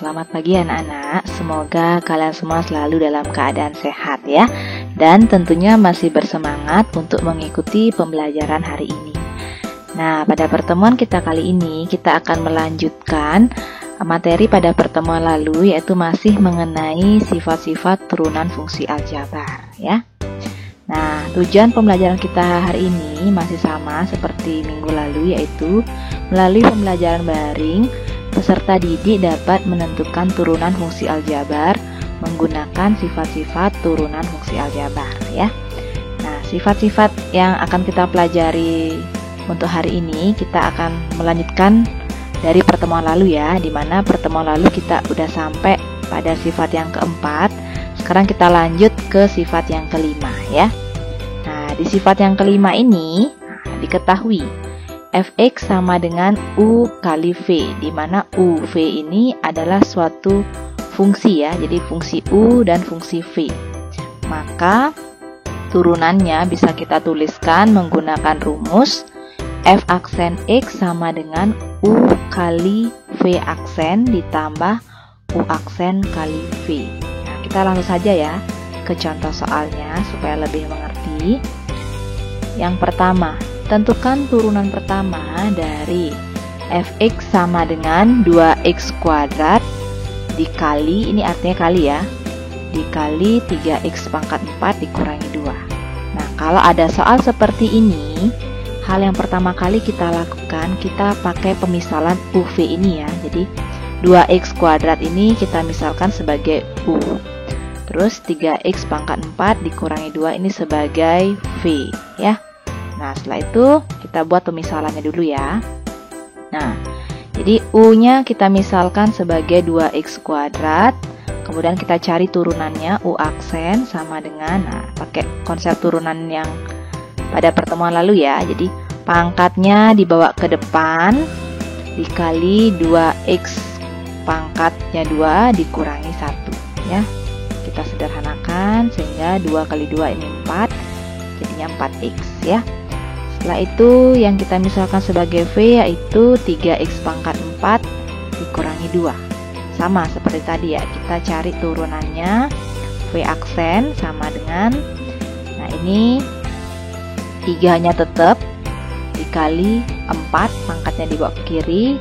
Selamat pagi anak-anak, semoga kalian semua selalu dalam keadaan sehat ya. Dan tentunya masih bersemangat untuk mengikuti pembelajaran hari ini. Nah, pada pertemuan kita kali ini, kita akan melanjutkan materi pada pertemuan lalu, yaitu masih mengenai sifat-sifat turunan fungsi aljabar ya. Nah, tujuan pembelajaran kita hari ini masih sama seperti minggu lalu, yaitu melalui pembelajaran daring, peserta didik dapat menentukan turunan fungsi aljabar menggunakan sifat-sifat turunan fungsi aljabar ya. Nah, sifat-sifat yang akan kita pelajari untuk hari ini, kita akan melanjutkan dari pertemuan lalu ya, dimana pertemuan lalu kita udah sampai pada sifat yang keempat. Sekarang kita lanjut ke sifat yang kelima ya. Nah, di sifat yang kelima ini diketahui Fx sama dengan U kali V, di mana U, V ini adalah suatu fungsi ya, jadi fungsi U dan fungsi V. Maka turunannya bisa kita tuliskan menggunakan rumus F aksen X sama dengan U kali V aksen ditambah U aksen kali V. Nah, kita langsung saja ya ke contoh soalnya supaya lebih mengerti. Yang pertama, tentukan turunan pertama dari Fx sama dengan 2x kuadrat dikali, ini artinya kali ya, dikali 3x pangkat 4 dikurangi 2. Nah, kalau ada soal seperti ini, hal yang pertama kali kita lakukan, kita pakai pemisalan UV ini ya. Jadi 2x kuadrat ini kita misalkan sebagai U. Terus 3x pangkat 4 dikurangi 2 ini sebagai V ya. Nah, setelah itu kita buat pemisalannya dulu ya. Nah, jadi U-nya kita misalkan sebagai 2x kuadrat. Kemudian kita cari turunannya, U aksen sama dengan, nah, pakai konsep turunan yang pada pertemuan lalu ya. Jadi pangkatnya dibawa ke depan dikali 2x pangkatnya 2 dikurangi 1 ya. Kita sederhanakan sehingga 2 kali 2 ini 4, jadinya 4x ya. Setelah itu yang kita misalkan sebagai V yaitu 3x pangkat 4 dikurangi 2. Sama seperti tadi ya, kita cari turunannya, V aksen sama dengan, nah ini 3-nya tetap dikali 4, pangkatnya dibawa ke kiri,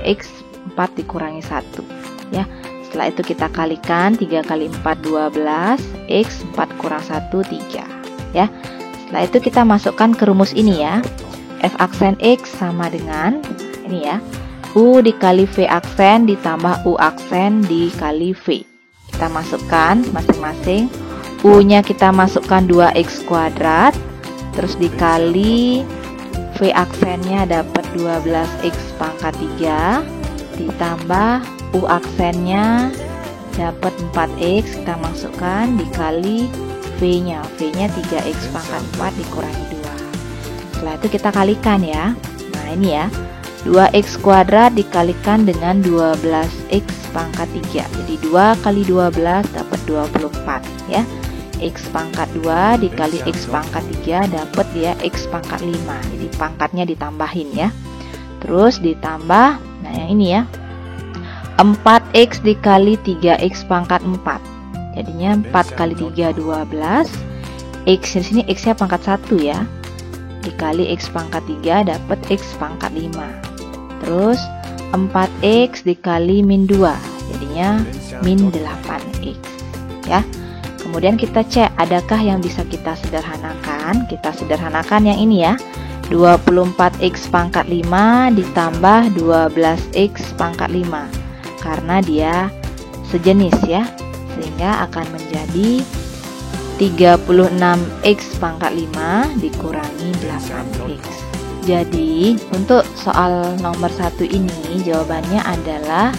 X 4 dikurangi 1 ya. Setelah itu kita kalikan, 3 kali 4 12, X 4 kurang 1 3 ya. Setelah itu kita masukkan ke rumus ini ya. F aksen X sama dengan ini ya, U dikali V aksen ditambah U aksen dikali V. Kita masukkan masing-masing. U-nya kita masukkan 2x kuadrat, terus dikali V aksennya dapat 12x pangkat 3 ditambah U aksennya dapat 4x, kita masukkan dikali V-nya 3x pangkat 4 dikurangi 2. Setelah itu kita kalikan ya. Nah, ini ya, 2x kuadrat dikalikan dengan 12x pangkat 3. Jadi 2 kali 12 dapat 24 ya. X pangkat 2 dikali x pangkat 3 dapat dia x pangkat 5. Jadi pangkatnya ditambahin ya. Terus ditambah, nah yang ini ya, 4x dikali 3x pangkat 4. Jadinya 4 kali 3 12. X di sini x-nya pangkat 1 ya. Dikali x pangkat 3 dapat x pangkat 5. Terus 4x dikali min 2. Jadinya min 8x ya. Kemudian kita cek adakah yang bisa kita sederhanakan. Kita sederhanakan yang ini ya. 24x pangkat 5 ditambah 12x pangkat 5. Karena dia sejenis ya, sehingga akan menjadi 36x pangkat 5 dikurangi 8x. Jadi untuk soal nomor 1 ini jawabannya adalah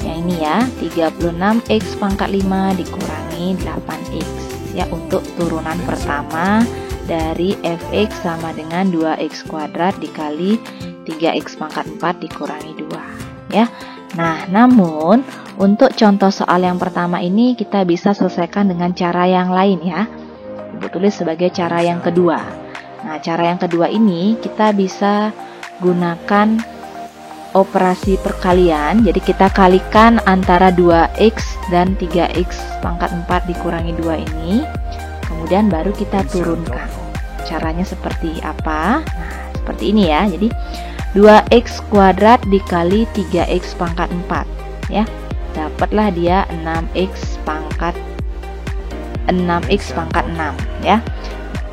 yang ini ya, 36x pangkat 5 dikurangi 8x ya, untuk turunan pertama dari Fx sama dengan 2x kuadrat dikali 3x pangkat 4 dikurangi 2 ya. Nah, namun untuk contoh soal yang pertama ini kita bisa selesaikan dengan cara yang lain ya. Ibu tulis sebagai cara yang kedua. Nah, cara yang kedua ini kita bisa gunakan operasi perkalian. Jadi kita kalikan antara 2x dan 3x pangkat 4 dikurangi 2 ini. Kemudian baru kita turunkan. Caranya seperti apa? Nah, seperti ini ya. Jadi 2x kuadrat dikali 3x pangkat 4 ya. Dapatlah dia 6x pangkat 6 ya.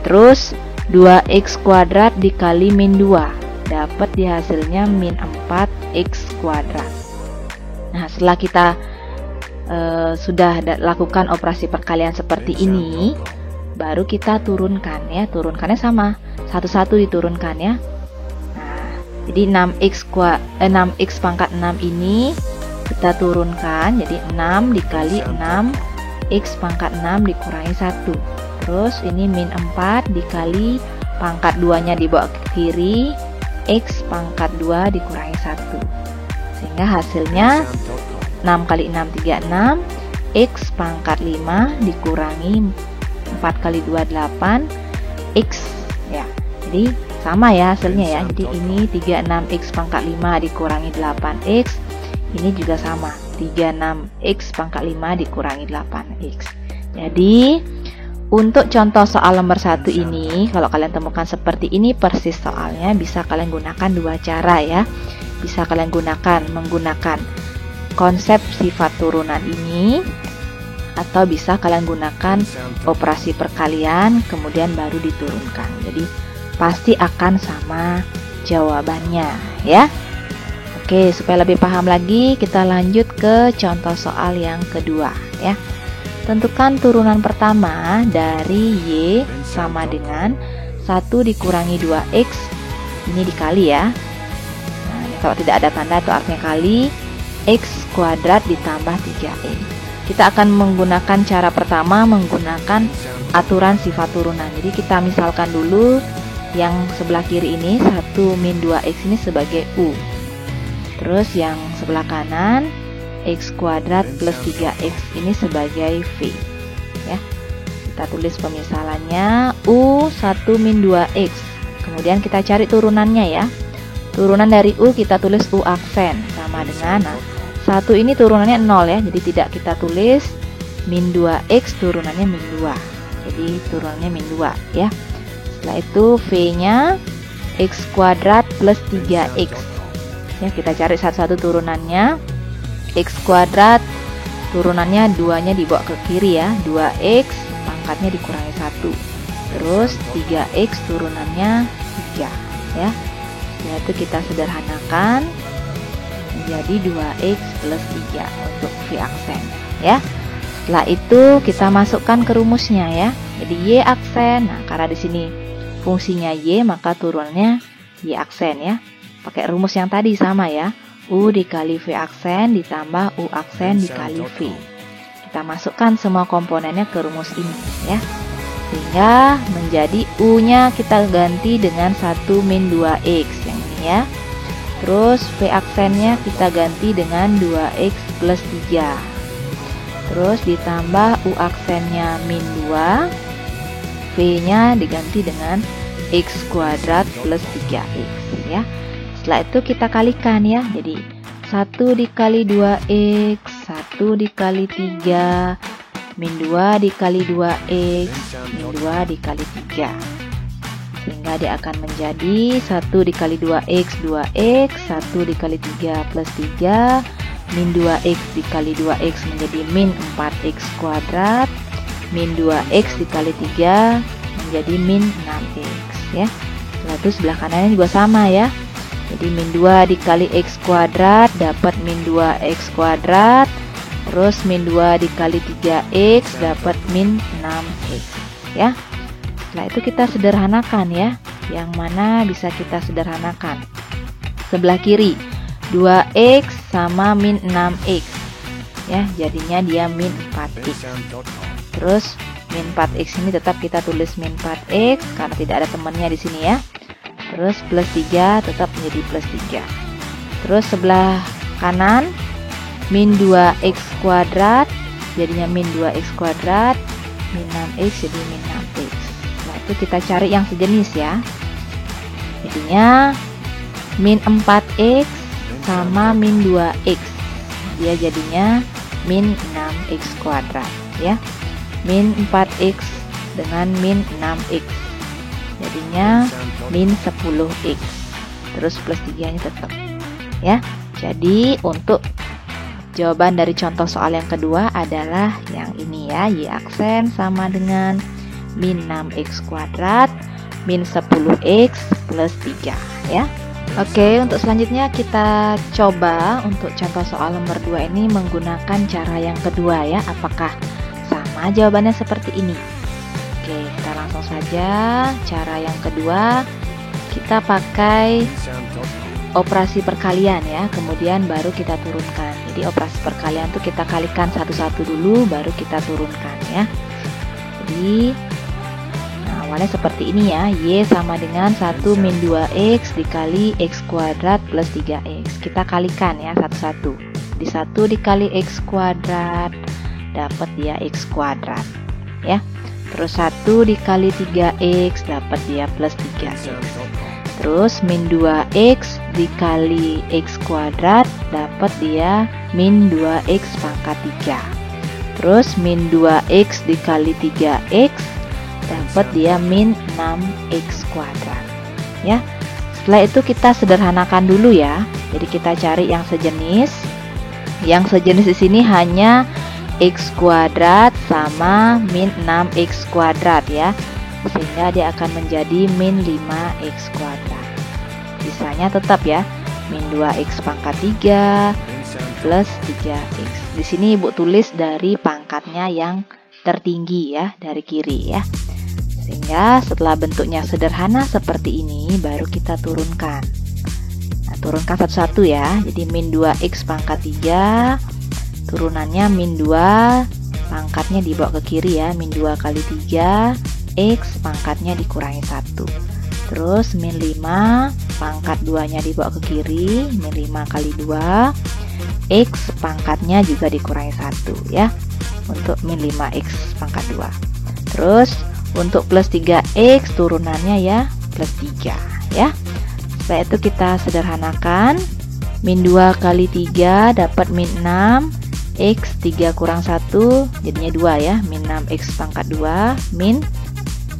Terus 2x kuadrat dikali min 2, dapat di hasilnya min 4x kuadrat. Nah, setelah kita sudah lakukan operasi perkalian seperti ini, baru kita turunkan ya. Turunkannya sama, satu-satu diturunkan ya. Nah, jadi 6x pangkat 6 ini kita turunkan, jadi 6 dikali 6x pangkat 6 dikurangi 1. Terus ini min 4 dikali pangkat 2-nya dibawa ke kiri, x pangkat 2 dikurangi 1. Sehingga hasilnya 6 kali 6 36, x pangkat 5 dikurangi 4 kali 2 8, x ya. Jadi sama ya hasilnya ya. Jadi ini 36x pangkat 5 dikurangi 8x. Ini juga sama, 36x pangkat 5 dikurangi 8x. Jadi untuk contoh soal nomor 1 ini, kalau kalian temukan seperti ini persis soalnya, bisa kalian gunakan dua cara ya. Bisa kalian menggunakan konsep sifat turunan ini, atau bisa kalian gunakan operasi perkalian kemudian baru diturunkan. Jadi pasti akan sama jawabannya ya. Oke, supaya lebih paham lagi, kita lanjut ke contoh soal yang kedua ya. Tentukan turunan pertama dari Y sama dengan 1 dikurangi 2X, ini dikali ya. Nah, kalau tidak ada tanda itu artinya kali, X kuadrat ditambah 3X. Kita akan menggunakan cara pertama, menggunakan aturan sifat turunan. Jadi kita misalkan dulu yang sebelah kiri ini 1 min 2X ini sebagai U. Terus yang sebelah kanan x kuadrat plus 3x ini sebagai V ya. Kita tulis pemisalannya U 1 min 2x. Kemudian kita cari turunannya ya. Turunan dari U kita tulis U aksen sama dengan 1 ini turunannya 0 ya. Jadi tidak kita tulis min 2x, turunannya min 2. Jadi turunannya min 2 ya. Setelah itu V-nya x kuadrat plus 3x. Ya, kita cari satu-satu turunannya. X kuadrat turunannya 2-nya dibawa ke kiri ya, 2x pangkatnya dikurangi 1. Terus 3x turunannya 3 ya. Yaitu kita sederhanakan menjadi 2x plus 3 untuk V aksen ya. Setelah itu kita masukkan ke rumusnya ya. Jadi Y aksen. Nah, karena di sini fungsinya Y, maka turunannya Y aksen ya. Pakai rumus yang tadi sama ya. U dikali V aksen ditambah U aksen dikali V. Kita masukkan semua komponennya ke rumus ini ya. Sehingga menjadi U-nya kita ganti dengan 1 min 2x yang ini ya. Terus V aksennya kita ganti dengan 2x plus 3. Terus ditambah U aksennya min 2. V-nya diganti dengan x kuadrat plus 3x ya. Setelah itu kita kalikan ya. Jadi 1 dikali 2x, 1 dikali 3, min 2 dikali 2x, min 2 dikali 3. Sehingga dia akan menjadi 1 dikali 2x, 2x, 1 dikali 3 plus 3, min 2x dikali 2x menjadi min 4x kuadrat, min 2x dikali 3 menjadi min 6x ya. Setelah itu sebelah kanannya juga sama ya. Jadi min 2 dikali x kuadrat dapat min 2x kuadrat. Terus min 2 dikali 3x dapat min 6x ya. Setelah itu kita sederhanakan ya. Yang mana bisa kita sederhanakan? Sebelah kiri 2x sama min 6x ya. Jadinya dia min 4x. Terus min 4x ini tetap kita tulis min 4x karena tidak ada temannya di sini ya. Terus plus 3 tetap menjadi plus 3. Terus sebelah kanan min 2x kuadrat jadinya min 2x kuadrat, min 6x jadi min 6x. Nah itu kita cari yang sejenis ya. Jadinya min 4x sama min 2x. Dia jadinya min 6x kuadrat ya. Min 4x dengan min 6x. Jadinya min 10x. Terus plus 3-nya tetap ya. Jadi untuk jawaban dari contoh soal yang kedua adalah yang ini ya. Y aksen sama dengan min 6x kuadrat min 10x plus 3 ya. Oke, untuk selanjutnya kita coba untuk contoh soal nomor 2 ini menggunakan cara yang kedua ya. Apakah sama jawabannya seperti ini? Oke, kita langsung saja. Cara yang kedua, kita pakai operasi perkalian ya, kemudian baru kita turunkan. Jadi operasi perkalian itu kita kalikan satu-satu dulu, baru kita turunkan ya. Jadi awalnya seperti ini ya. Y sama dengan 1 min 2x dikali x kuadrat plus 3x. Kita kalikan ya satu-satu. Di 1 dikali x kuadrat dapat dia x kuadrat ya. Terus 1 dikali 3x dapat dia plus 3x. Terus min 2x dikali x kuadrat dapat dia min 2x pangkat 3. Terus min 2x dikali 3x dapat dia min 6x kuadrat ya. Setelah itu kita sederhanakan dulu ya. Jadi kita cari yang sejenis. Yang sejenis di sini hanya x kuadrat sama min 6x kuadrat ya. Sehingga dia akan menjadi min 5x kuadrat. Sisanya tetap ya, min 2x pangkat 3 plus 3x. Di sini Ibu tulis dari pangkatnya yang tertinggi ya, dari kiri ya. Sehingga setelah bentuknya sederhana seperti ini, baru kita turunkan. Nah, turunkan satu-satu ya. Jadi min 2x pangkat 3, turunannya min 2, pangkatnya dibawa ke kiri ya, min 2 kali 3, x pangkatnya dikurangi 1. Terus min 5, pangkat 2-nya dibawa ke kiri, min 5 kali 2, x pangkatnya juga dikurangi 1 ya. Untuk min 5x pangkat 2. Terus untuk plus 3x turunannya ya plus 3 ya. Setelah itu kita sederhanakan. Min 2 kali 3 dapat min 6, x 3 kurang 1 jadinya 2 ya, min 6x pangkat 2, min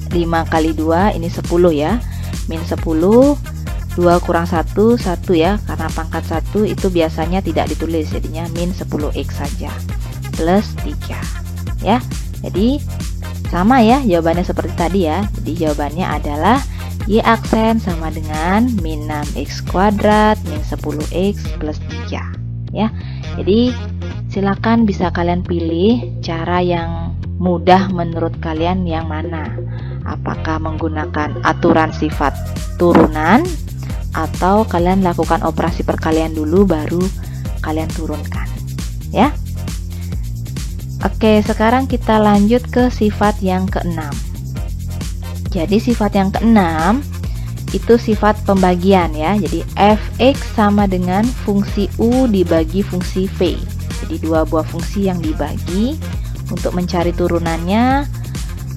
5 kali 2 ini 10 ya, min 10, 2 kurang 1, 1 ya, karena pangkat 1 itu biasanya tidak ditulis, jadinya min 10x saja, plus 3 ya. Jadi sama ya jawabannya seperti tadi ya. Jadi jawabannya adalah Y aksen sama dengan min 6x kuadrat min 10x plus 3 ya. Jadi silakan bisa kalian pilih cara yang mudah menurut kalian yang mana. Apakah menggunakan aturan sifat turunan atau kalian lakukan operasi perkalian dulu baru kalian turunkan ya. Oke, sekarang kita lanjut ke sifat yang keenam. Jadi sifat yang keenam itu sifat pembagian ya. Jadi fx sama dengan fungsi u dibagi fungsi v. Jadi dua buah fungsi yang dibagi. Untuk mencari turunannya,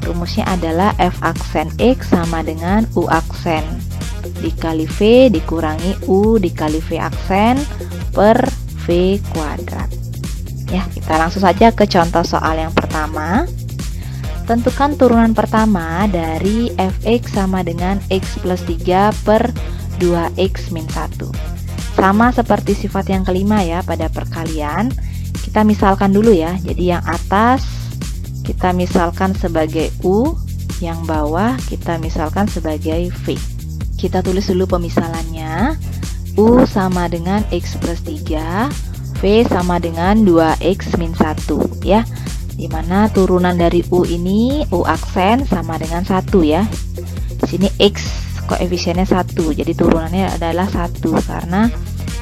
rumusnya adalah f aksen x sama dengan u aksen dikali v dikurangi u dikali v aksen per v kuadrat. Ya, kita langsung saja ke contoh soal yang pertama. Tentukan turunan pertama dari fx sama dengan x plus 3 per 2x min 1. Sama seperti sifat yang kelima ya pada perkalian. Kita misalkan dulu ya. Jadi yang atas kita misalkan sebagai u, yang bawah kita misalkan sebagai v. Kita tulis dulu pemisalannya. U sama dengan x plus 3, v sama dengan 2x min 1 ya. Dimana turunan dari u ini, u aksen sama dengan 1 ya. Di sini x koefisiennya 1, jadi turunannya adalah 1 karena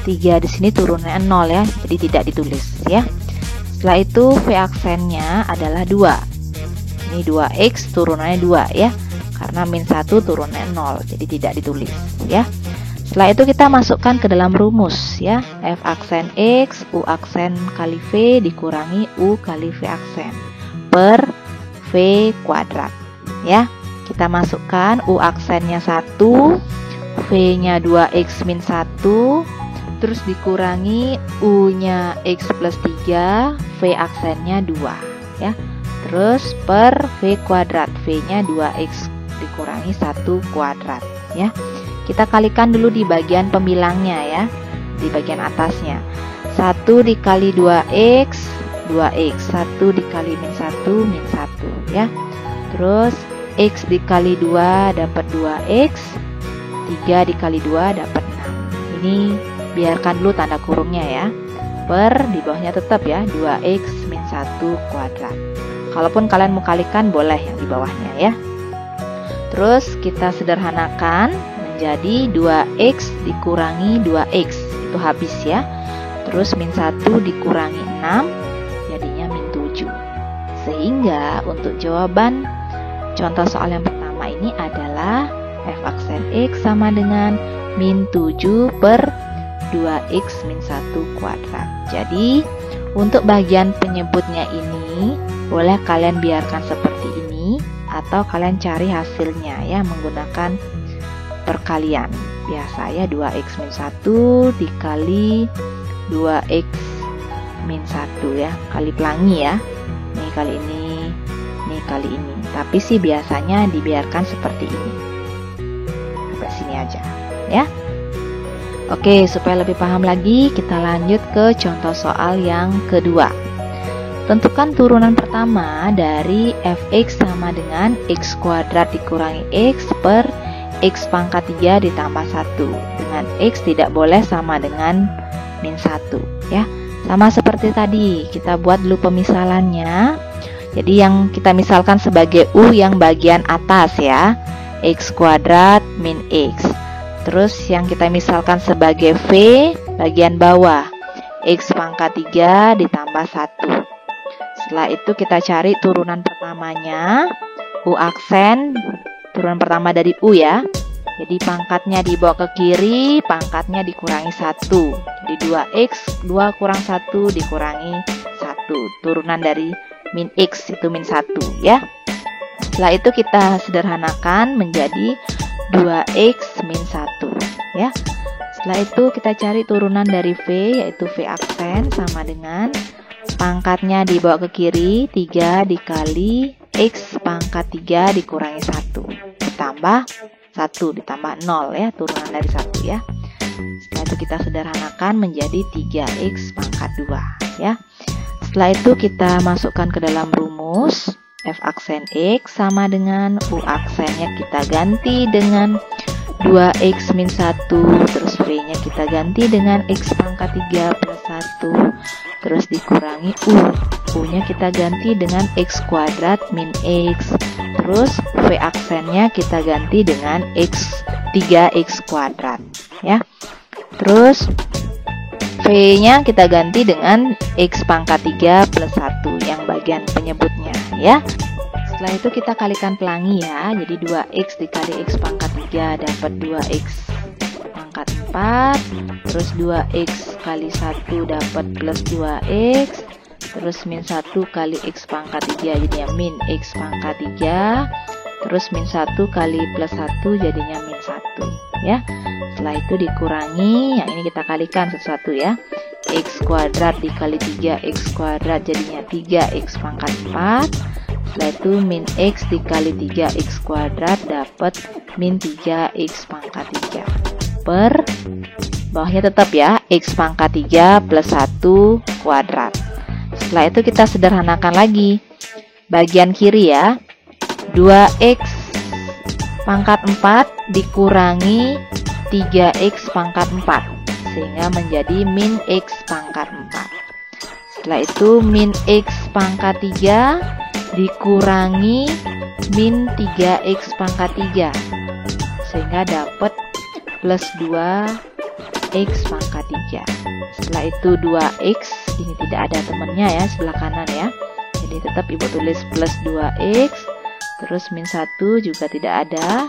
3 di sini turunannya 0 ya, jadi tidak ditulis ya. Setelah itu v aksennya adalah 2. Ini 2x turunannya 2 ya. Karena min 1 turunannya 0, jadi tidak ditulis ya. Setelah itu kita masukkan ke dalam rumus ya. F aksen X, U aksen kali V dikurangi U kali V aksen per V kuadrat ya. Kita masukkan U aksennya 1, V nya 2X min 1, terus dikurangi U-nya X plus 3, V aksennya 2 ya. Terus per V kuadrat, V-nya 2X dikurangi 1 kuadrat ya. Kita kalikan dulu di bagian pembilangnya ya, di bagian atasnya. 1 dikali 2X, 2X, 1 dikali min 1, min 1 ya. Terus X dikali 2 dapat 2X, 3 dikali 2 dapat 6. Ini biarkan dulu tanda kurungnya ya. Per di bawahnya tetap ya, 2X min 1 kuadrat. Kalaupun kalian mau kalikan boleh yang di bawahnya ya. Terus kita sederhanakan menjadi 2X dikurangi 2X, itu habis ya. Terus min 1 dikurangi 6, jadinya min 7. Sehingga untuk jawaban contoh soal yang pertama ini adalah F aksen X sama dengan min 7 per 2X min 1 kuadrat. Jadi untuk bagian penyebutnya ini boleh kalian biarkan seperti ini, atau kalian cari hasilnya ya menggunakan perkalian biasa ya. 2X min 1 dikali 2X min 1 ya, kali pelangi ya. Nih kali ini, nih kali ini. Tapi sih biasanya dibiarkan seperti ini. Sampai sini aja ya. Oke, supaya lebih paham lagi, kita lanjut ke contoh soal yang kedua. Tentukan turunan pertama dari fx sama dengan x kuadrat dikurangi x per x pangkat 3 ditambah 1. Dengan x tidak boleh sama dengan min 1 ya. Sama seperti tadi, kita buat dulu pemisalannya. Jadi yang kita misalkan sebagai U yang bagian atas ya, x kuadrat min x. Terus yang kita misalkan sebagai V bagian bawah, X pangkat 3 ditambah 1. Setelah itu kita cari turunan pertamanya, U aksen, turunan pertama dari U ya. Jadi pangkatnya dibawa ke kiri, pangkatnya dikurangi 1. Jadi 2X, 2 kurang 1 dikurangi 1. Turunan dari min X itu min 1 ya. Setelah itu kita sederhanakan menjadi 2X min 1 ya. Setelah itu kita cari turunan dari V, yaitu V aksen sama dengan pangkatnya dibawa ke kiri, 3 dikali X pangkat 3 dikurangi 1 ditambah 1 ditambah 0 ya, turunan dari 1 ya. Setelah itu kita sederhanakan menjadi 3X pangkat 2 ya. Setelah itu kita masukkan ke dalam rumus. F aksen X sama dengan U aksennya kita ganti dengan 2X min 1. Terus V-nya kita ganti dengan X pangkat 3 plus 1. Terus dikurangi U. U-nya kita ganti dengan X kuadrat min X. Terus V aksennya kita ganti dengan X 3X kuadrat ya. Terus V-nya kita ganti dengan X pangkat 3 plus 1 yang bagian penyebutnya ya. Setelah itu kita kalikan pelangi ya. Jadi 2X dikali X pangkat 3 dapat 2X pangkat 4. Terus 2X kali 1 dapat plus 2X. Terus min 1 kali X pangkat 3 jadinya min X pangkat 3. Terus min 1 kali plus 1 jadinya min 1 ya. Setelah itu dikurangi, yang ini kita kalikan satu-satu ya. X kuadrat dikali 3X kuadrat jadinya 3X pangkat 4. Setelah itu min X dikali 3X kuadrat dapat min 3X pangkat 3. Per bawahnya tetap ya, X pangkat 3 plus 1 kuadrat. Setelah itu kita sederhanakan lagi. Bagian kiri ya, 2X pangkat 4 dikurangi 3X pangkat 4 sehingga menjadi min X pangkat 4. Setelah itu min X pangkat 3 dikurangi min 3X pangkat 3 sehingga dapat plus 2X pangkat 3. Setelah itu 2X, ini tidak ada temannya ya sebelah kanan ya. Jadi tetap ibu tulis plus 2X. Terus min 1 juga tidak ada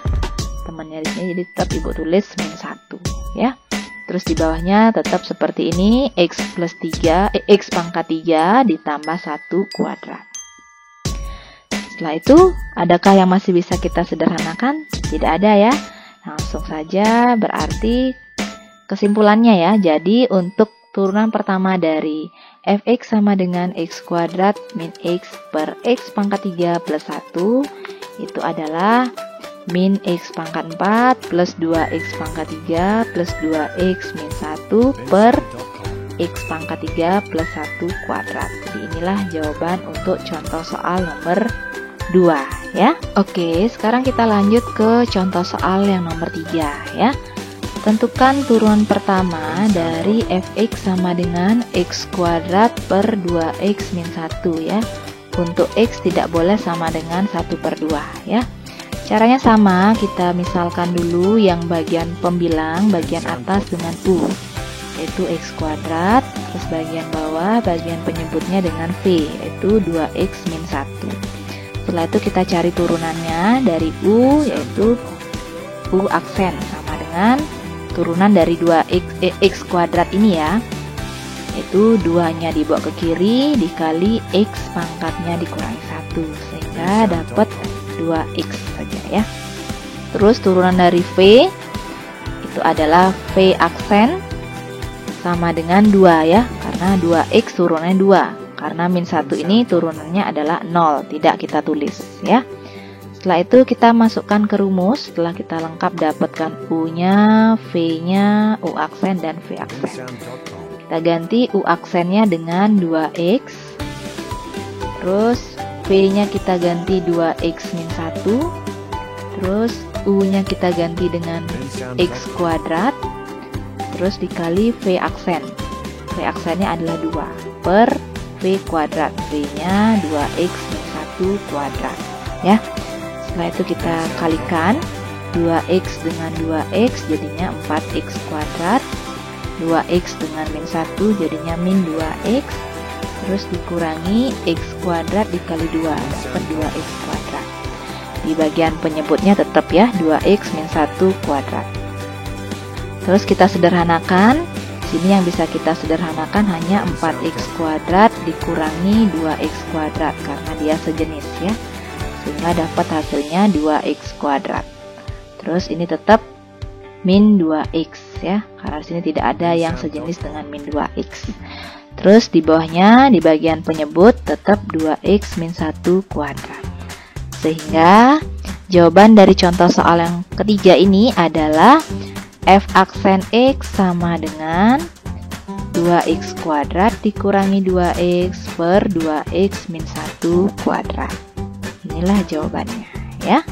temannya di sini, jadi tetap ibu tulis min 1 ya. Terus di bawahnya tetap seperti ini, X plus 3, X pangkat 3 ditambah 1 kuadrat. Setelah itu, adakah yang masih bisa kita sederhanakan? Tidak ada ya. Langsung saja, berarti kesimpulannya ya. Jadi untuk turunan pertama dari fx sama dengan x kuadrat min x per x pangkat 3 plus 1 itu adalah min x pangkat 4 plus 2x pangkat 3 plus 2x min 1 per x pangkat 3 plus 1 kuadrat. Jadi inilah jawaban untuk contoh soal nomor 2 ya. Oke, sekarang kita lanjut ke contoh soal yang nomor 3 ya. Tentukan turunan pertama dari fx sama dengan x kuadrat per 2x min 1 ya. Untuk x tidak boleh sama dengan 1 per 2 ya. Caranya sama, kita misalkan dulu yang bagian pembilang, bagian atas dengan u, yaitu x kuadrat, terus bagian bawah, bagian penyebutnya dengan v, yaitu 2x min 1. Setelah itu kita cari turunannya dari u, yaitu u aksen, sama dengan turunan dari 2x kuadrat ini ya, yaitu 2-nya dibawa ke kiri dikali x pangkatnya dikurangi 1, sehingga dapat 2x saja ya. Terus turunan dari v itu adalah v aksen sama dengan 2 ya, karena 2x turunannya 2, karena min 1 ini turunannya adalah 0, tidak kita tulis ya. Setelah itu kita masukkan ke rumus. Setelah kita lengkap dapatkan u-nya, v-nya, u aksen, dan v aksen. Kita ganti u aksennya dengan 2x. Terus v-nya kita ganti 2x min 1. Terus u-nya kita ganti dengan x kuadrat. Terus dikali v aksen. V aksennya adalah 2 per v kuadrat. V-nya 2x min 1 kuadrat ya. Setelah itu kita kalikan 2x dengan 2x jadinya 4x kuadrat, 2x dengan min 1 jadinya min 2x, terus dikurangi x kuadrat dikali 2 dapat 2x kuadrat. Di bagian penyebutnya tetap ya 2x min 1 kuadrat. Terus kita sederhanakan. Sini yang bisa kita sederhanakan hanya 4x kuadrat dikurangi 2x kuadrat karena dia sejenis ya, sehingga dapat hasilnya 2x kuadrat. Terus ini tetap min 2x ya, karena di sini tidak ada yang sejenis dengan min 2x. Terus di bawahnya di bagian penyebut tetap 2x min 1 kuadrat. Sehingga jawaban dari contoh soal yang ketiga ini adalah f aksen x sama dengan 2x kuadrat dikurangi 2x per 2x min 1 kuadrat. Inilah jawabannya ya.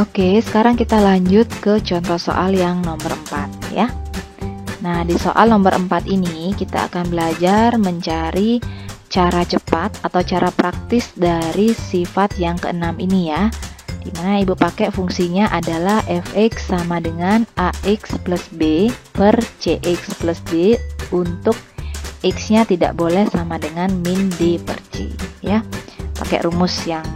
Oke, sekarang kita lanjut ke contoh soal yang nomor 4 ya. Nah, di soal nomor 4 ini kita akan belajar mencari cara cepat atau cara praktis dari sifat yang keenam ini ya. Dimana ibu pakai fungsinya adalah fx sama dengan ax plus b per cx plus d untuk x-nya tidak boleh sama dengan min d per c ya. Pakai rumus yang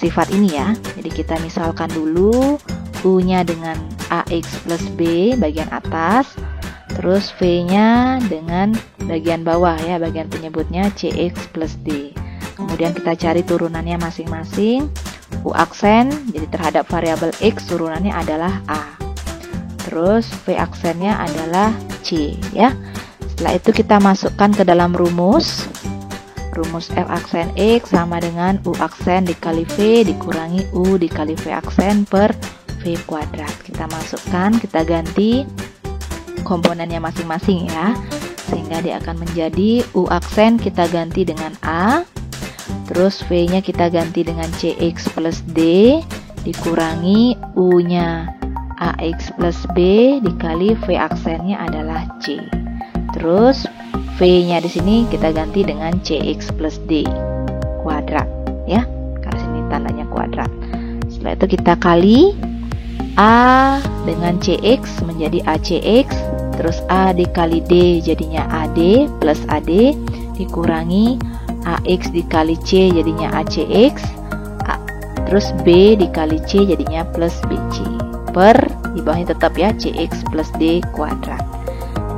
sifat ini ya. Jadi kita misalkan dulu u-nya dengan ax plus b bagian atas, terus v-nya dengan bagian bawah ya, bagian penyebutnya cx plus d. Kemudian kita cari turunannya masing-masing. U aksen, jadi terhadap variabel x turunannya adalah a. Terus v aksennya adalah c ya. Setelah itu kita masukkan ke dalam rumus. Rumus f aksen x sama dengan u aksen dikali v dikurangi u dikali v aksen per v kuadrat. Kita masukkan, kita ganti komponennya masing-masing ya, sehingga dia akan menjadi u aksen kita ganti dengan a, terus v-nya kita ganti dengan cx plus d dikurangi u-nya ax plus b dikali v aksennya adalah c. Terus v-nya di sini kita ganti dengan cx plus d kuadrat ya, karena sini tandanya kuadrat. Setelah itu kita kali a dengan cx menjadi acx, terus a dikali d jadinya ad plus ad dikurangi ax dikali c jadinya acx, terus b dikali c jadinya plus bc per di bawahnya tetap ya cx plus d kuadrat.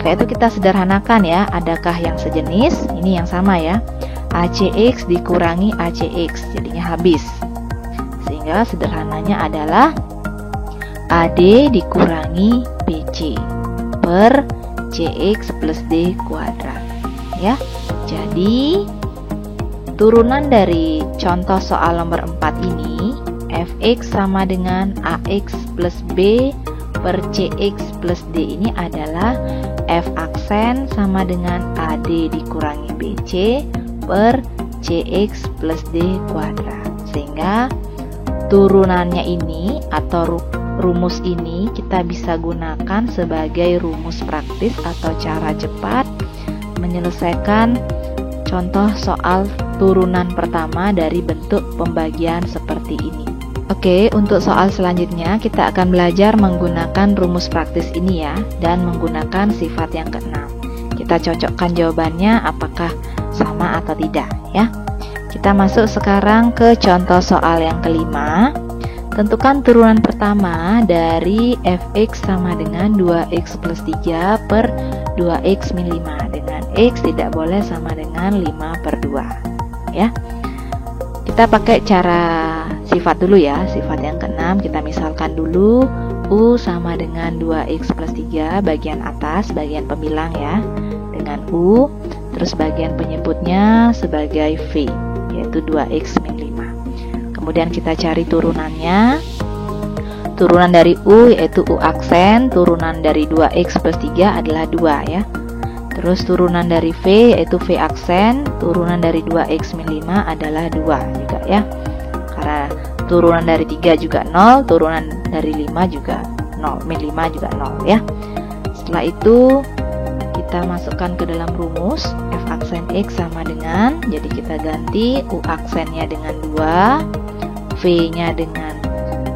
Kayak itu kita sederhanakan ya, adakah yang sejenis? Ini yang sama ya, acx dikurangi acx jadinya habis, sehingga sederhananya adalah ad dikurangi b BC per CX plus D kuadrat ya. Jadi turunan dari contoh soal nomor 4 ini, Fx sama dengan Ax plus B per Cx plus D ini adalah F aksen sama dengan AD dikurangi BC per Cx plus D kuadrat. Sehingga turunannya ini atau rumus ini kita bisa gunakan sebagai rumus praktis atau cara cepat menyelesaikan contoh soal turunan pertama dari bentuk pembagian seperti ini. Oke, untuk soal selanjutnya kita akan belajar menggunakan rumus praktis ini ya, dan menggunakan sifat yang keenam. Kita cocokkan jawabannya apakah sama atau tidak ya. Kita masuk sekarang ke contoh soal yang kelima. Tentukan turunan pertama dari Fx sama dengan 2x plus 3 per 2x min 5, dengan x tidak boleh sama dengan 5 per 2 ya. Kita pakai cara sifat dulu ya, sifat yang keenam. Kita misalkan dulu U sama dengan 2x plus 3 bagian atas, bagian pembilang ya, dengan U, terus bagian penyebutnya sebagai V, yaitu 2x min 5. Kemudian kita cari turunannya. Turunan dari U yaitu U aksen, turunan dari 2x plus 3 adalah 2 ya. Terus turunan dari V yaitu V aksen, turunan dari 2x min 5 adalah 2 juga ya. Karena turunan dari 3 juga 0, turunan dari 5 juga 0, min 5 juga 0 ya. Setelah itu kita masukkan ke dalam rumus. F aksen X sama dengan, jadi kita ganti U aksennya dengan 2, V nya dengan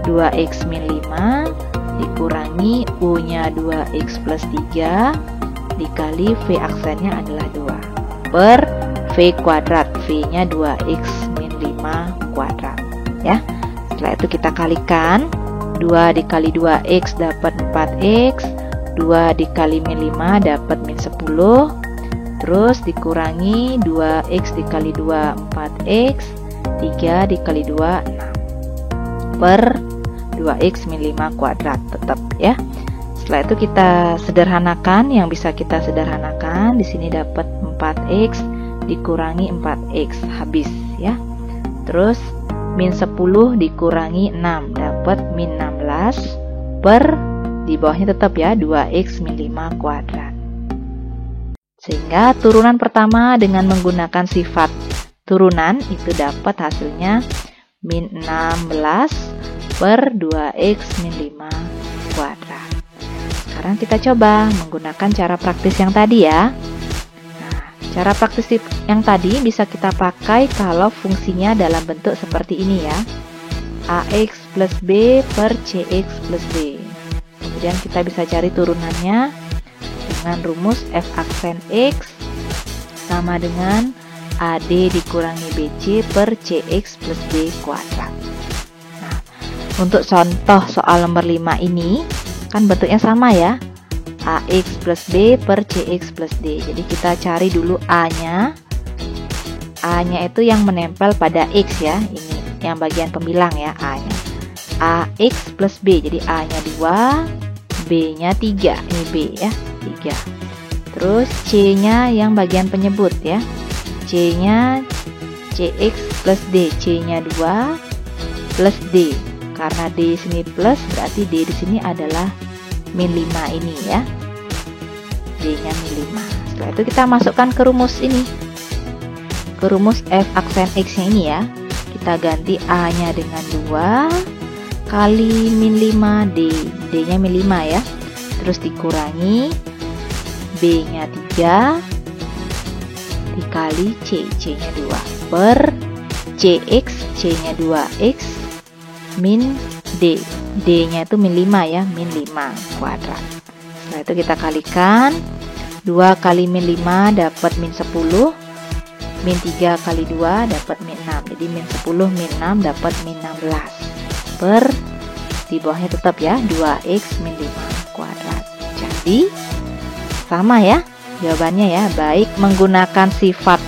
2x min 5 dikurangi U nya 2x plus 3 dikali V aksennya adalah 2 per V kuadrat, V nya 2x min 5 kuadrat ya. Setelah itu kita kalikan, 2 dikali 2x dapat 4x, 2 dikali min 5 dapat min 10, terus dikurangi 2x dikali 2 4x, 3 dikali 2 6 per 2x min 5 kuadrat tetap ya. Setelah itu kita sederhanakan, yang bisa kita sederhanakan di sini dapat 4x dikurangi 4x habis ya. Terus min 10 dikurangi 6 dapat min 16 per, di bawahnya tetap ya, 2x min 5 kuadrat. Sehingga turunan pertama dengan menggunakan sifat turunan itu dapat hasilnya min 16 per 2x min 5 kuadrat. Sekarang kita coba menggunakan cara praktis yang tadi ya. Nah, cara praktis yang tadi bisa kita pakai kalau fungsinya dalam bentuk seperti ini ya. Ax plus B per Cx plus D. Kemudian kita bisa cari turunannya dengan rumus F aksen X sama dengan AD dikurangi BC per CX plus D kuadrat. Nah, untuk contoh soal nomor 5 ini kan bentuknya sama ya, AX plus B per CX plus D. Jadi kita cari dulu A-nya. A-nya itu yang menempel pada X ya, ini yang bagian pembilang ya, A-nya. AX plus B, jadi A-nya 2, B-nya 3, ini B ya, 3. Terus C-nya yang bagian penyebut ya, C-nya CX plus D, C-nya 2 plus D. Karena D di sini plus, berarti D di sini adalah min 5 ini ya. D-nya min 5. Setelah itu kita masukkan ke rumus ini. Ke rumus F aksen X-nya ini ya. Kita ganti A-nya dengan 2 kali min 5 D. D-nya min 5 ya. Terus dikurangi B-nya 3 dikali C, C-nya 2 per CX, C-nya 2X min D, D-nya itu min 5 ya, min 5 kuadrat. Setelah itu kita kalikan, 2 kali min 5 dapat min 10, min 3 kali 2 dapat min 6, jadi min 10 min 6 dapat min 16 per, di bawahnya tetap ya, 2X min 5 kuadrat. Jadi sama ya jawabannya ya, baik menggunakan sifat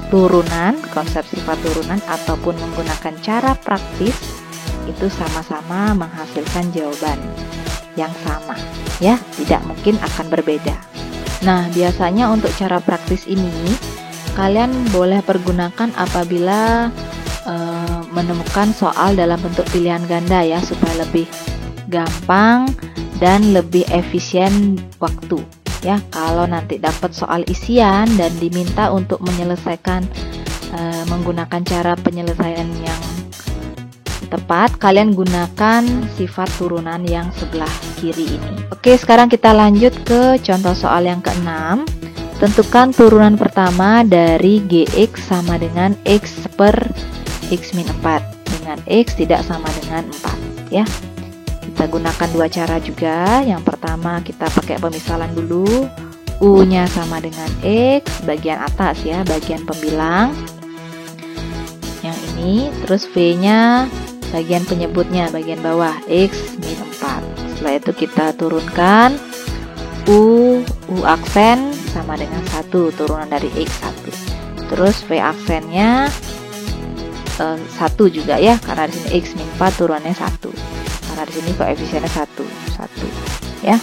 turunan, konsep sifat turunan, ataupun menggunakan cara praktis, itu sama-sama menghasilkan jawaban. yang sama ya, tidak mungkin akan berbeda. Nah, biasanya untuk cara praktis ini kalian boleh pergunakan apabila menemukan soal dalam bentuk pilihan ganda ya, supaya lebih gampang dan lebih efisien waktu ya. Kalau nanti dapat soal isian dan diminta untuk menyelesaikan menggunakan cara penyelesaian yang tepat, kalian gunakan sifat turunan yang sebelah kiri ini. Oke, sekarang kita lanjut ke contoh soal yang keenam. Tentukan turunan pertama dari Gx sama dengan X per X min 4 dengan X tidak sama dengan 4 ya. Kita gunakan dua cara juga. Yang pertama kita pakai pemisalan dulu. U-nya sama dengan X, bagian atas ya, bagian pembilang. Yang ini, terus V-nya bagian penyebutnya, bagian bawah, X min 4. Setelah itu kita turunkan U aksen sama dengan 1, turunan dari X 1. Terus V aksennya 1 juga ya, karena di sini X min 4 turunannya 1. Karena di sini koefisiennya 1 ya.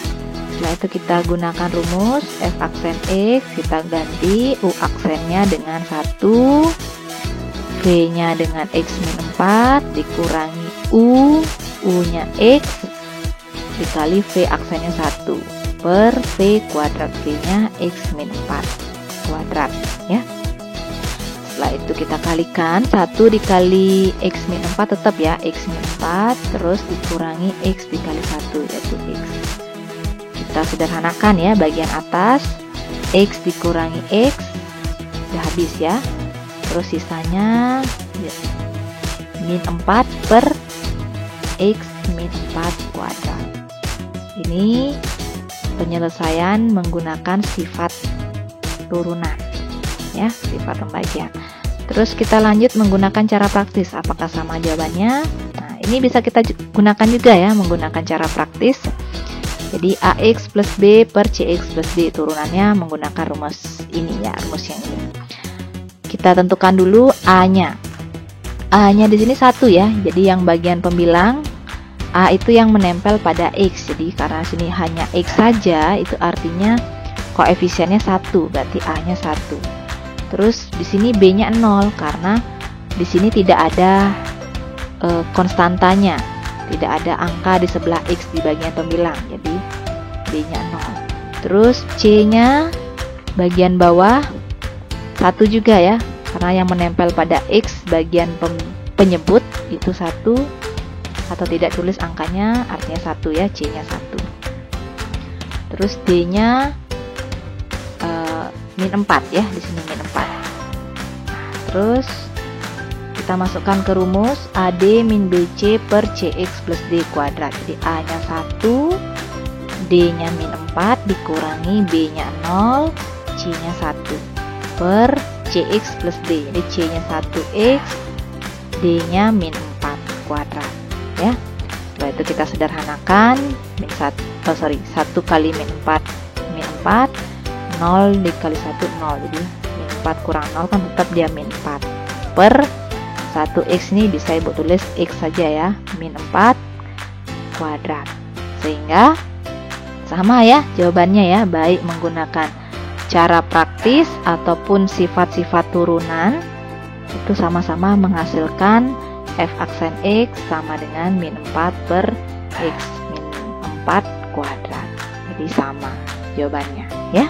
Setelah itu kita gunakan rumus F aksen X, kita ganti U aksennya dengan 1, V-nya dengan X min 4 dikurangi U-nya X dikali V aksennya 1 per V kuadrat, V-nya X min 4 kuadrat ya. Setelah itu kita kalikan 1 dikali X min 4 tetap ya, X min 4 terus dikurangi X dikali 1 yaitu X. Kita sederhanakan ya, bagian atas X dikurangi X udah habis ya. Terus sisanya min 4 per X min 4 kuadrat. Ini penyelesaian menggunakan sifat turunan ya, sifat pembagian. Terus kita lanjut menggunakan cara praktis. Apakah sama jawabannya? Nah, ini bisa kita gunakan juga ya, menggunakan cara praktis. Jadi AX plus B per CX plus D, turunannya menggunakan rumus ini ya, rumus yang ini. Kita tentukan dulu A-nya. A-nya di sini 1 ya. Jadi yang bagian pembilang A itu yang menempel pada X. Jadi karena sini hanya X saja, itu artinya koefisiennya 1, berarti A-nya 1. Terus di sini B-nya 0 karena di sini tidak ada konstantanya. Tidak ada angka di sebelah X di bagian pembilang. Jadi B-nya 0. Terus C-nya bagian bawah 1 juga ya, karena yang menempel pada X bagian penyebut itu 1, atau tidak tulis angkanya artinya 1 ya, C-nya 1. Terus D-nya min 4 ya, di sini min 4. Terus kita masukkan ke rumus AD min BC per CX plus D kuadrat. Jadi A-nya 1, D-nya min 4 dikurangi B-nya 0, C-nya 1 per CX plus D. Jadi C-nya 1X, D-nya min 4 kuadrat ya. Setelah itu kita sederhanakan, 1 kali min 4 min 4, 0 dikali 1 0. Jadi min 4 kurang 0 kan tetap dia min 4 per 1X ini bisa ibu tulis X saja ya, min 4 kuadrat. Sehingga sama ya jawabannya ya, baik menggunakan cara praktis ataupun sifat-sifat turunan itu sama-sama menghasilkan F aksen X sama dengan min 4 per X min 4 kuadrat. Jadi sama jawabannya ya.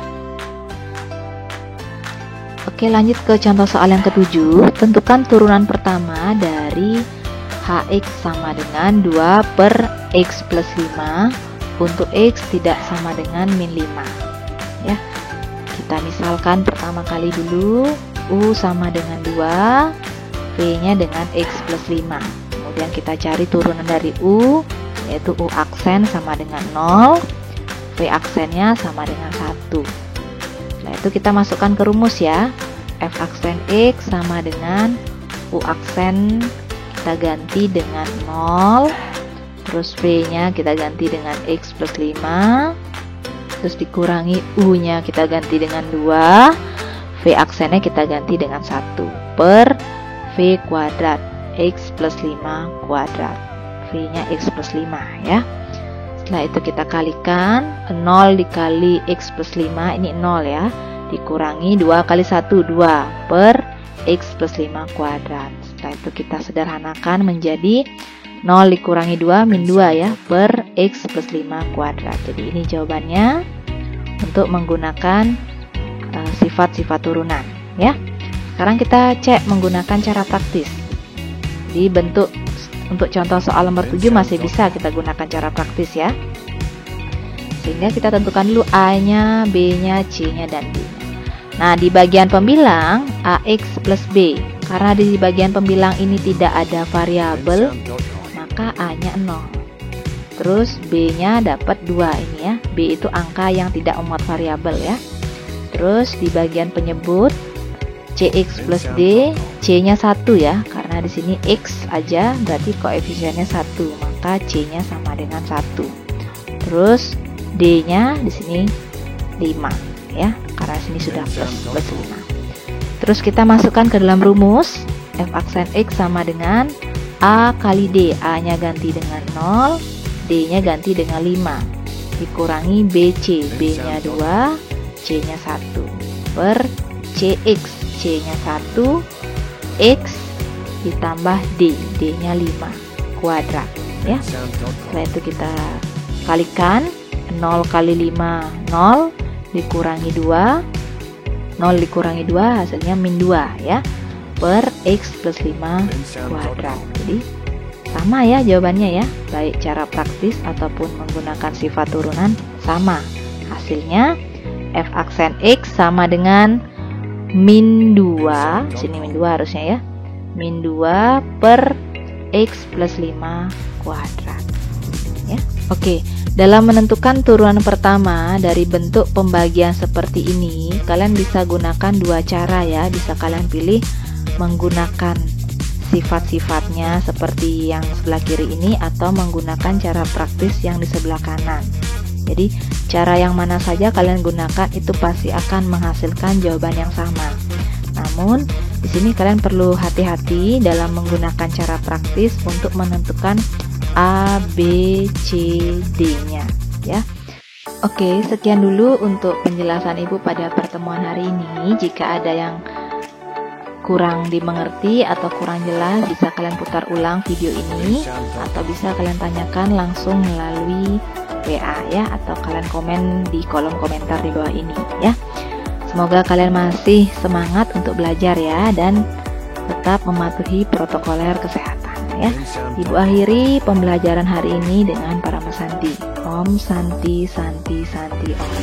Oke, lanjut ke contoh soal yang ketujuh. Tentukan turunan pertama dari HX sama dengan 2 per X plus 5 untuk X tidak sama dengan min 5 ya. Kita misalkan pertama kali dulu, U sama dengan 2, V-nya dengan X plus 5. Kemudian kita cari turunan dari U, yaitu U aksen sama dengan 0, V aksennya sama dengan 1. Setelah itu kita masukkan ke rumus ya. F aksen X sama dengan U aksen kita ganti dengan 0, terus V-nya kita ganti dengan X plus 5, terus dikurangi U-nya kita ganti dengan 2, V aksennya kita ganti dengan 1 per V kuadrat X plus 5 kuadrat, V-nya X plus 5 ya. Setelah itu kita kalikan, 0 dikali X plus 5, ini 0 ya, dikurangi 2 kali 1, 2 per X plus 5 kuadrat. Setelah itu kita sederhanakan menjadi 0 dikurangi 2 min 2 ya, per X plus 5 kuadrat. Jadi ini jawabannya untuk menggunakan sifat-sifat turunan ya. Sekarang kita cek menggunakan cara praktis. Di bentuk untuk contoh soal nomor 7 masih bisa kita gunakan cara praktis ya. Sehingga kita tentukan dulu A-nya, B-nya, C-nya, dan D-nya. Nah, di bagian pembilang AX plus B, karena di bagian pembilang ini tidak ada variabel, maka A-nya 0. Terus B-nya dapat 2 ini ya. B itu angka yang tidak memuat variabel ya. Terus di bagian penyebut CX plus D, C-nya 1 ya, karena di sini X aja berarti koefisiennya 1, maka C-nya sama dengan 1. Terus D-nya di sini 5 ya, karena di sini sudah plus 5. Terus kita masukkan ke dalam rumus F aksen X sama dengan A kali D, A-nya ganti dengan 0, D-nya ganti dengan 5, dikurangi BC, B-nya 2, C-nya 1 per CX, C-nya 1, X ditambah D, D-nya 5 kuadrat ya. Setelah itu kita kalikan, 0 kali 5 0 dikurangi 2, 0 dikurangi 2 hasilnya min 2 ya, per X plus 5 kuadrat. Jadi sama ya jawabannya ya, baik cara praktis ataupun menggunakan sifat turunan sama. Hasilnya F aksen X sama dengan min 2, sini min 2 harusnya ya, min 2 per X plus 5 kuadrat ya. Oke, dalam menentukan turunan pertama dari bentuk pembagian seperti ini, kalian bisa gunakan dua cara ya. Bisa kalian pilih menggunakan sifat-sifatnya seperti yang sebelah kiri ini, atau menggunakan cara praktis yang di sebelah kanan. Jadi cara yang mana saja kalian gunakan itu pasti akan menghasilkan jawaban yang sama. Namun di sini kalian perlu hati-hati dalam menggunakan cara praktis untuk menentukan A, B, C, D-nya ya. Oke, sekian dulu untuk penjelasan Ibu pada pertemuan hari ini. Jika ada yang kurang dimengerti atau kurang jelas, bisa kalian putar ulang video ini, atau bisa kalian tanyakan langsung melalui WA ya, atau kalian komen di kolom komentar di bawah ini ya. Semoga kalian masih semangat untuk belajar ya, dan tetap mematuhi protokoler kesehatan ya. Ibu akhiri pembelajaran hari ini dengan Parama Santi. Om Santi Santi Santi Om.